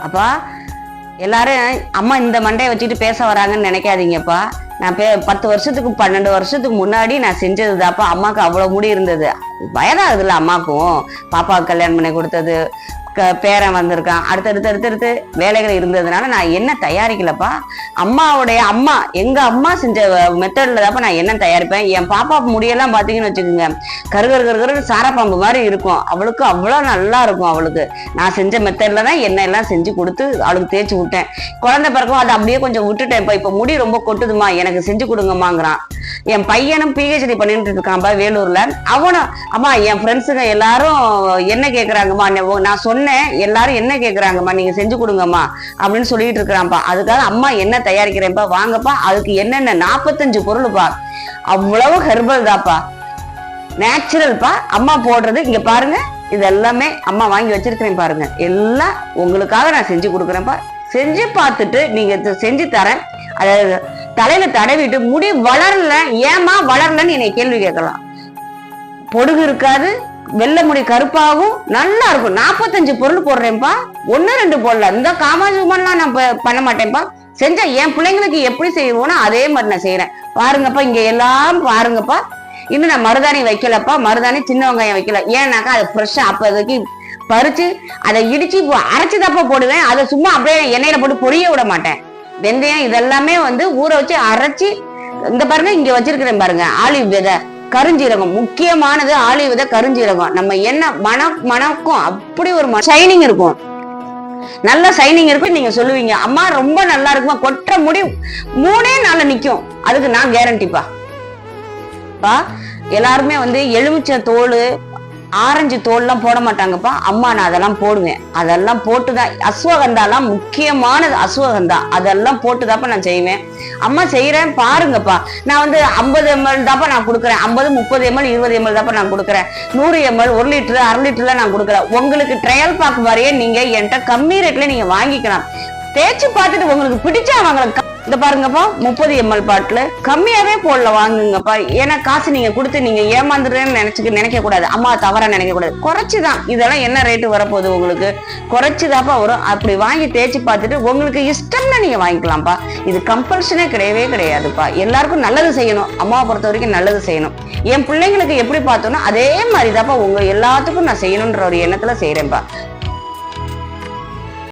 அப்பா எல்லாரும் அம்மா இந்த மண்டையை வச்சுட்டு பேச வராங்கன்னு நினைக்காதீங்கப்பா. நான் 10 வருஷத்துக்கு 12 வருஷத்துக்கு முன்னாடி நான் செஞ்சதுதாப்பா. அம்மாவுக்கு அவ்வளவு முடி இருந்தது, வயதாகுதுல்ல அம்மாக்கும். பாப்பாவுக்கு கல்யாணம் பண்ணி கொடுத்தது, பேரன் வந்திருக்கான், அடுத்தடுத்து வேலைகள் இருந்ததுனால நான் என்ன தயாரிக்கலப்பா. அம்மாவுடைய அம்மா, எங்க அம்மா செஞ்ச மெத்தட்ல தாப்பா நான் என்ன தயாரிப்பேன். என் பாப்பா முடியெல்லாம் பாத்தீங்கன்னு வச்சுக்கோங்க, கருகரு சாரப்பாம்பு மாதிரி இருக்கும். அவளுக்கு அவ்வளோ நல்லா இருக்கும். அவளுக்கு நான் செஞ்ச மெத்தட்ல தான் எண்ணெய் எல்லாம் செஞ்சு கொடுத்து அவளுக்கு தேய்ச்சி விட்டேன். குழந்தை பிறக்கும் அதை அப்படியே கொஞ்சம் விட்டுட்டேன். இப்ப முடி ரொம்ப கொட்டுதுமா, எனக்கு செஞ்சு கொடுங்கம்மாங்கிறான். என் பையனும் PhD பண்ணிட்டு இருக்கான்பா வேலூர்ல. அவனும் அம்மா என் ஃப்ரெண்ட்ஸுங்க எல்லாரும் என்ன கேக்குறாங்கம்மா, நான் சொன்னேன் எல்லாரும் என்ன கேக்குறாங்கம்மா, நீங்க செஞ்சு கொடுங்கம்மா அப்படின்னு சொல்லிட்டு இருக்கிறான்ப்பா. அதுக்காக அம்மா என்ன தயாரிக்கிறேன்ப்பா, வாங்கப்பா. அதுக்கு என்னென்ன 45 பொருள்ப்பா, அவ்வளவு ஹெர்பல் தாப்பா, நேச்சுரல்ப்பா. அம்மா போடுறது இங்க பாருங்க, இது எல்லாமே அம்மா வாங்கி வச்சிருக்கிறேன் பாருங்க. எல்லாம் உங்களுக்காக நான் செஞ்சு கொடுக்குறேன்ப்பா. செஞ்சு பார்த்துட்டு நீங்க செஞ்சு தரேன். அதாவது தலையில தடவிட்டு முடி வளரல, ஏமா வளரலன்னு என்னை கேள்வி கேட்கலாம். பொடுகு இருக்காது, வெள்ளை முடி கருப்பாகும், நல்லா இருக்கும். 45 பொருள் போடுறேன்ப்பா, 1-2 போடல. இந்த காமாஜுமெல்லாம் நான் பண்ண மாட்டேன்ப்பா. செஞ்சா என் பிள்ளைங்களுக்கு எப்படி செய்வோம்னா அதே மாதிரி நான் செய்யறேன். பாருங்கப்பா, இங்க எல்லாம் பாருங்கப்பா. இன்னும் நான் மருதாணி வைக்கலப்பா, மருதாணி சின்ன வெங்காயம் வைக்கல. ஏன்னாக்கா அது ஃப்ரெஷ்ஷா அப்போதைக்கு பறிச்சு அதை இடிச்சு அரைச்சுதாப்பா போடுவேன். அதை சும்மா அப்படியே எண்ணெயில போட்டு பொரிய விட மாட்டேன். வெந்தயம் இதெல்லாமே ஊற வச்சு அரைச்சி, இந்த பாருங்க இங்க வச்சிருக்கிறேன் பாருங்க, ஆலிவ் விதை, கருஞ்சீரகம். முக்கியமானது ஆலிவ் விதை, கருஞ்சீரகம். நம்ம என்ன மணக்கும், அப்படி ஒரு ஷைனிங் இருக்கும், நல்ல ஷைனிங் இருக்கும். நீங்க சொல்லுவீங்க அம்மா ரொம்ப நல்லா இருக்குமா, கொற்ற முடி 3 நாள்ல நிக்கும். அதுக்கு நான் கேரண்டிப்பா. எல்லாருமே எலுமிச்சை தோல், ஆரஞ்சு தோல்லாம் போட மாட்டாங்கப்பா. அம்மா நான் அதெல்லாம் போடுவேன். அதெல்லாம் போட்டுதான், அஸ்வகந்தாலாம் முக்கியமானது, அஸ்வகந்தா அதெல்லாம் போட்டுதாப்பா நான் செய்வேன். அம்மா செய்யறேன் பாருங்கப்பா. நான் 50 ml தாப்பா நான் கொடுக்குறேன். 50, 30 ml, 20 ml தாப்பா நான் கொடுக்குறேன். 100 ml, 1 லிட்டர், 1/2 லிட்டர்ல நான் கொடுக்குறேன். உங்களுக்கு ட்ரையல் பார்க்க வரையே நீங்க என்கிட்ட கம்மி ரேட்ல நீங்க வாங்கிக்கலாம். தேய்ச்சி பார்த்துட்டு உங்களுக்கு பிடிச்சா வாங்கலாம். இந்த பாருங்கப்பா, 30 ml பாட்டில் கம்மியாவே போடல, வாங்குங்கப்பா. ஏன்னா காசு நீங்க கொடுத்து நீங்க ஏமாந்துடுறேன்னு நினைக்க கூடாது. அம்மா தவறா நினைக்க கூடாது. குறைச்சுதான், இதெல்லாம் என்ன ரேட்டு வரப்போகுது உங்களுக்கு, குறைச்சுதாப்பா வரும். அப்படி வாங்கி தேய்ச்சி பார்த்துட்டு உங்களுக்கு இஷ்டம்னா நீங்க வாங்கிக்கலாம்ப்பா. இது கம்பல்ஷனே கிடையவே கிடையாதுப்பா. எல்லாருக்கும் நல்லது செய்யணும். அம்மாவை பொறுத்த வரைக்கும் நல்லது செய்யணும். என் பிள்ளைங்களுக்கு எப்படி பார்த்தோன்னா அதே மாதிரிதாப்பா உங்க எல்லாத்துக்கும் நான் செய்யணுன்ற ஒரு எண்ணத்துல செய்யறேன்ப்பா.